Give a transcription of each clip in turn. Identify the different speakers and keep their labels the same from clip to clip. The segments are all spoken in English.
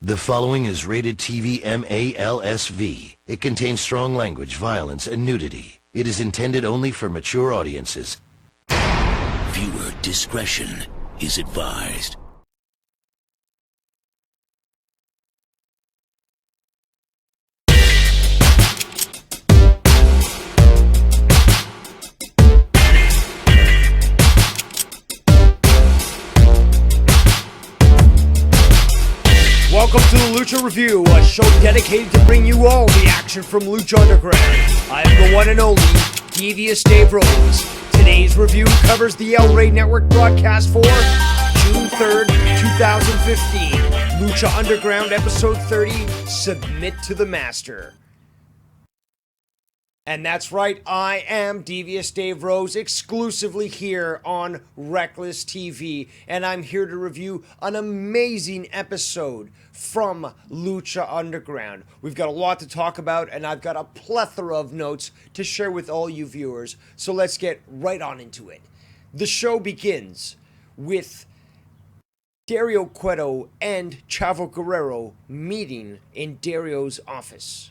Speaker 1: The following is rated TV MALSV. It contains strong language, violence, and nudity. It is intended only for mature audiences.
Speaker 2: Viewer discretion is advised.
Speaker 3: Welcome to the Lucha Review, a show dedicated to bring you all the action from Lucha Underground. I am the one and only Devious Dave Rose. Today's review covers the El Rey Network broadcast for June 3rd, 2015. Lucha Underground Episode 30, Submit to the Master. And that's right, I am Devious Dave Rose, exclusively here on Reckless TV, and I'm here to review an amazing episode from Lucha Underground. We've got a lot to talk about, and I've got a plethora of notes to share with all you viewers, so let's get right on into it. The show begins with Dario Cueto and Chavo Guerrero meeting in Dario's office.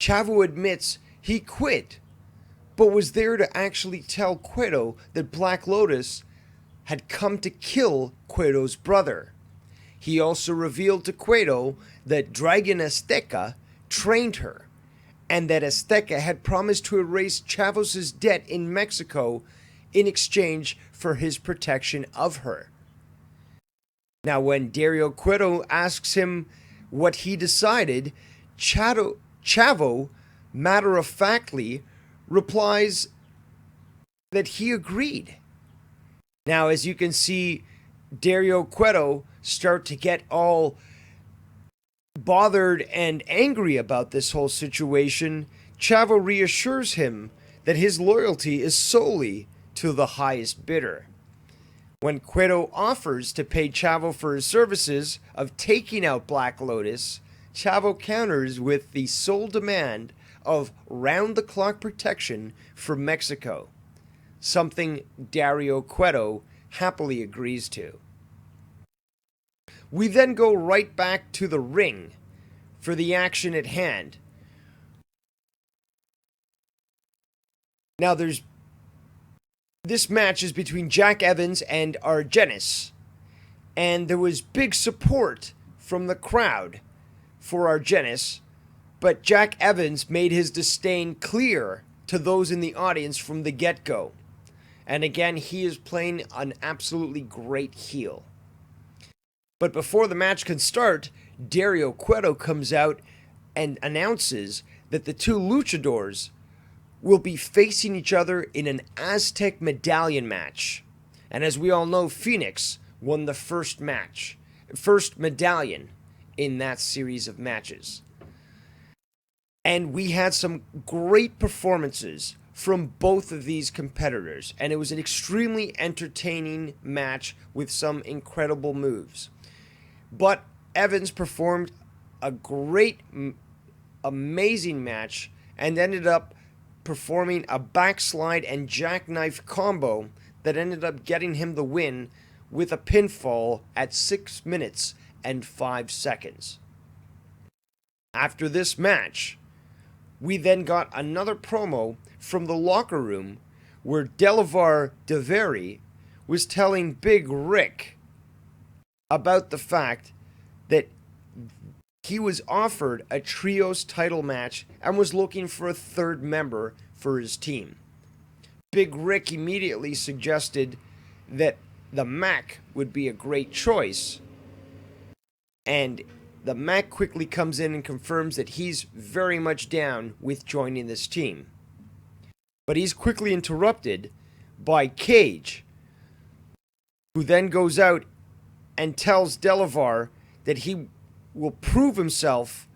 Speaker 3: Chavo admits he quit, but was there to actually tell Cueto that Black Lotus had come to kill Cueto's brother. He also revealed to Cueto that Dragon Azteca trained her, and that Azteca had promised to erase Chavos' debt in Mexico in exchange for his protection of her. Now, when Dario Cueto asks him what he decided, Chavo matter-of-factly replies that he agreed. Now, as you can see, Dario Cueto start to get all bothered and angry about this whole situation. Chavo reassures him that his loyalty is solely to the highest bidder. When Cueto offers to pay Chavo for his services of taking out Black Lotus, Chavo counters with the sole demand of round-the-clock protection for Mexico, something Dario Cueto happily agrees to. We then go right back to the ring for the action at hand. Now this match is between Jack Evans and Argenis, and there was big support from the crowd for Argenis, but Jack Evans made his disdain clear to those in the audience from the get-go. And again, he is playing an absolutely great heel. But before the match can start, Dario Cueto comes out and announces that the two luchadors will be facing each other in an Aztec medallion match. And as we all know, Phoenix won the first medallion in that series of matches. And we had some great performances from both of these competitors, and it was an extremely entertaining match with some incredible moves. But Evans performed a great, amazing match and ended up performing a backslide and jackknife combo that ended up getting him the win with a pinfall at 6 minutes and 5 seconds. After this match, we then got another promo from the locker room where Delavar Deveri was telling Big Rick about the fact that he was offered a trios title match and was looking for a third member for his team. Big Rick immediately suggested that the Mac would be a great choice, and the Mac quickly comes in and confirms that he's very much down with joining this team. But he's quickly interrupted by Cage, who then goes out and tells Delavar that he will prove himself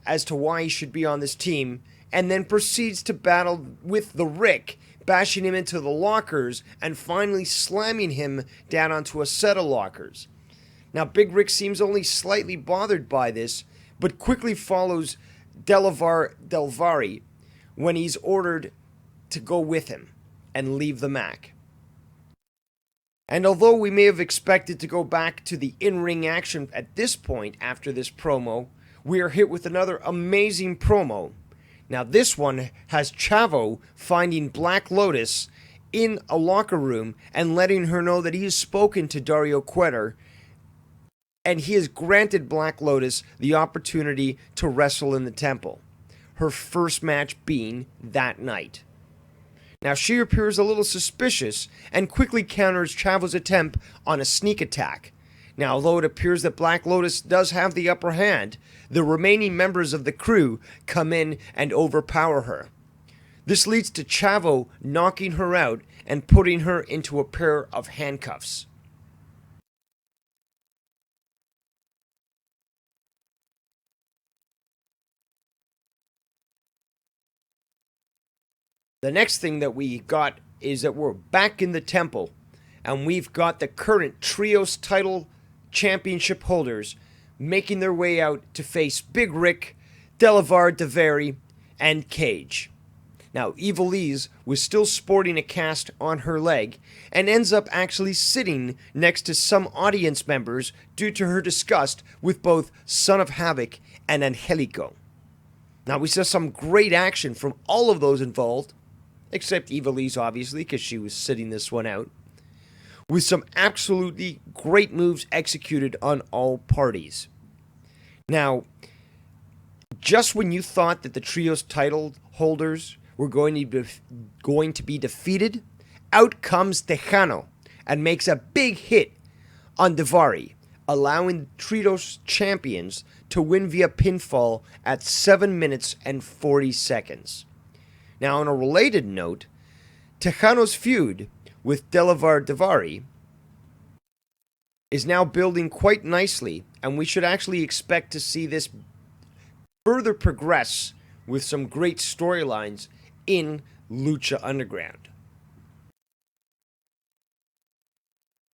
Speaker 3: as to why he should be on this team, and then proceeds to battle with the Rick, bashing him into the lockers and finally slamming him down onto a set of lockers. Now, Big Rick seems only slightly bothered by this, but quickly follows Delvari when he's ordered to go with him and leave the Mac. And although we may have expected to go back to the in-ring action at this point after this promo, we are hit with another amazing promo. Now this one has Chavo finding Black Lotus in a locker room and letting her know that he has spoken to Dario Cueto and he has granted Black Lotus the opportunity to wrestle in the temple, her first match being that night. Now she appears a little suspicious and quickly counters Chavo's attempt on a sneak attack. Now although it appears that Black Lotus does have the upper hand, the remaining members of the crew come in and overpower her. This leads to Chavo knocking her out and putting her into a pair of handcuffs. The next thing that we got is that we're back in the temple, and we've got the current Trios title championship holders making their way out to face Big Rick, Delavar Daivari, and Cage. Now, Ivelisse was still sporting a cast on her leg and ends up actually sitting next to some audience members due to her disgust with both Son of Havoc and Angelico. Now, we saw some great action from all of those involved, except Ivelisse, obviously, because she was sitting this one out, with some absolutely great moves executed on all parties. Now, just when you thought that the Trios title holders were going to be defeated, out comes Tejano and makes a big hit on Daivari, allowing the Trios champions to win via pinfall at 7 minutes and 40 seconds. Now, on a related note, Tejano's feud with Delavar Daivari is now building quite nicely, and we should actually expect to see this further progress with some great storylines in Lucha Underground.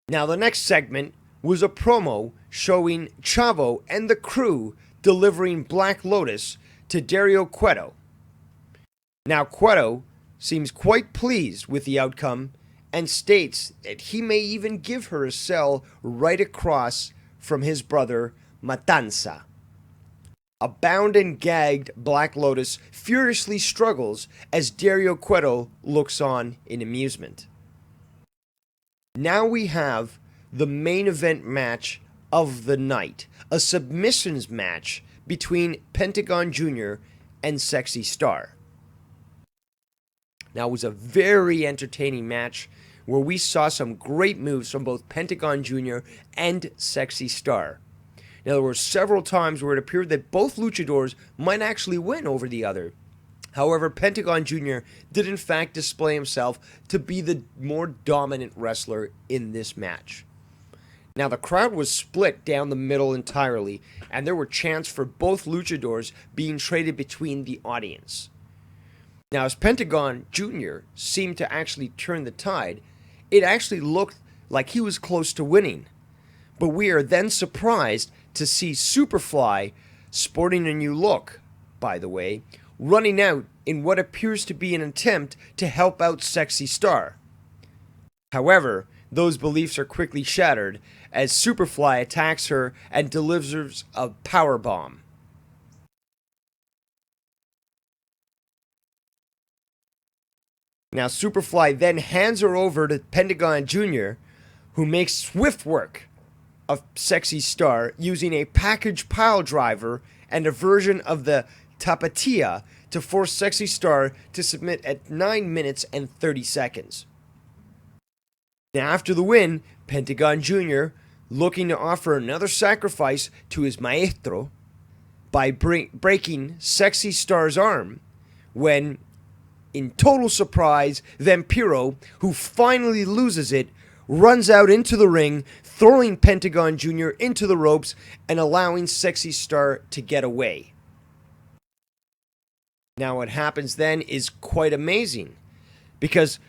Speaker 3: Now, the next segment was a promo showing Chavo and the crew delivering Black Lotus to Dario Cueto. Now, Cueto seems quite pleased with the outcome and states that he may even give her a cell right across from his brother, Matanza. A bound and gagged Black Lotus furiously struggles as Dario Cueto looks on in amusement. Now we have the main event match of the night, a submissions match between Pentagon Jr. and Sexy Star. Now, it was a very entertaining match where we saw some great moves from both Pentagon Jr. and Sexy Star. Now, there were several times where it appeared that both luchadors might actually win over the other. However, Pentagon Jr. did in fact display himself to be the more dominant wrestler in this match. Now, the crowd was split down the middle entirely, and there were chants for both luchadors being traded between the audience. Now, as Pentagon Jr. seemed to actually turn the tide, it actually looked like he was close to winning. But we are then surprised to see Superfly, sporting a new look, by the way, running out in what appears to be an attempt to help out Sexy Star. However, those beliefs are quickly shattered as Superfly attacks her and delivers a powerbomb. Now, Superfly then hands her over to Pentagon Jr., who makes swift work of Sexy Star using a package pile driver and a version of the Tapatia to force Sexy Star to submit at 9 minutes and 30 seconds. Now, after the win, Pentagon Jr., looking to offer another sacrifice to his maestro by breaking Sexy Star's arm, when, in total surprise, Vampiro, who finally loses it, runs out into the ring, throwing Pentagon Jr. into the ropes and allowing Sexy Star to get away. Now, what happens then is quite amazing, because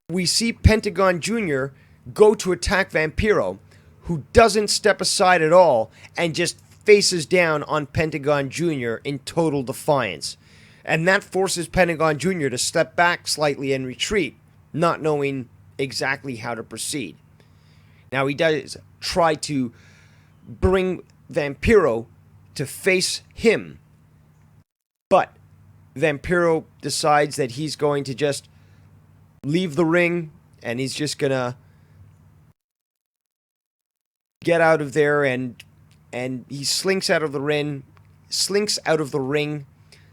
Speaker 3: we see Pentagon Jr. go to attack Vampiro, who doesn't step aside at all and just faces down on Pentagon Jr. in total defiance. And that forces Pentagon Jr. to step back slightly and retreat, not knowing exactly how to proceed. Now, he does try to bring Vampiro to face him, but Vampiro decides that he's going to just leave the ring and he's just gonna get out of there, and he slinks out of the ring,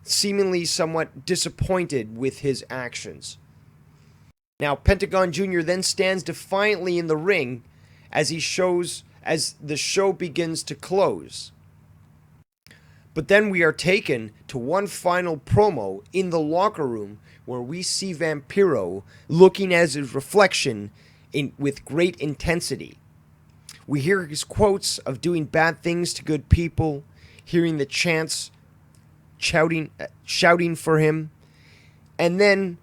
Speaker 3: seemingly somewhat disappointed with his actions. Now, Pentagon Jr. then stands defiantly in the ring as the show begins to close. But then we are taken to one final promo in the locker room where we see Vampiro looking at his reflection with great intensity. We hear his quotes of doing bad things to good people, hearing the chants shouting for him, and then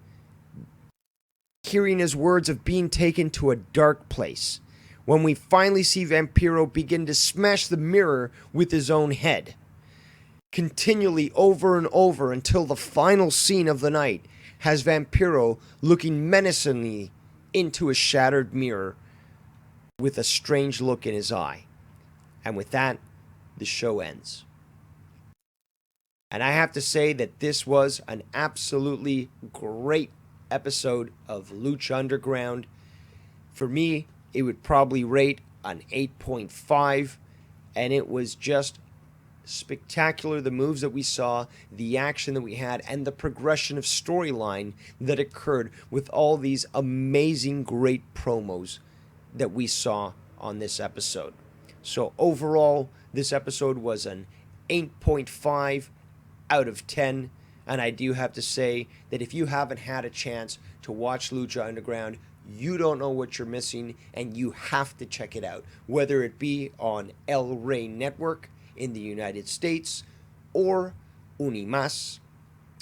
Speaker 3: hearing his words of being taken to a dark place, when we finally see Vampiro begin to smash the mirror with his own head, continually over and over until the final scene of the night has Vampiro looking menacingly into a shattered mirror with a strange look in his eye. And with that, the show ends. And I have to say that this was an absolutely great episode of Lucha Underground. For me, it would probably rate an 8.5, and it was just spectacular. The moves that we saw, the action that we had, and the progression of storyline that occurred with all these amazing, great promos that we saw on this episode. So overall, this episode was an 8.5 out of 10, and I do have to say that if you haven't had a chance to watch Lucha Underground, you don't know what you're missing, and you have to check it out, whether it be on El Rey Network in the United States or Unimas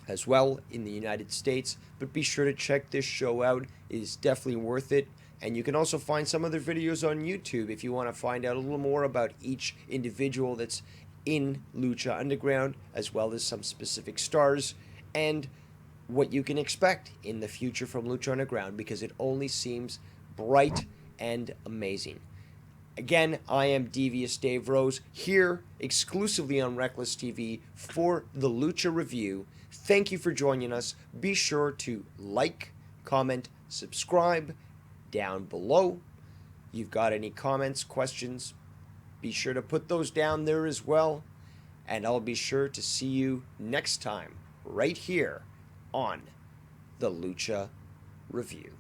Speaker 3: as well in the United States. But be sure to check this show out. It is definitely worth it. And you can also find some other videos on YouTube if you want to find out a little more about each individual that's in Lucha Underground, as well as some specific stars and what you can expect in the future from Lucha Underground, because it only seems bright and amazing. Again, I am Devious Dave Rose, here exclusively on Reckless TV for the Lucha Review. Thank you for joining us. Be sure to like, comment, subscribe down below. You've got any comments, questions, be sure to put those down there as well. And I'll be sure to see you next time right here on the Lucha Review.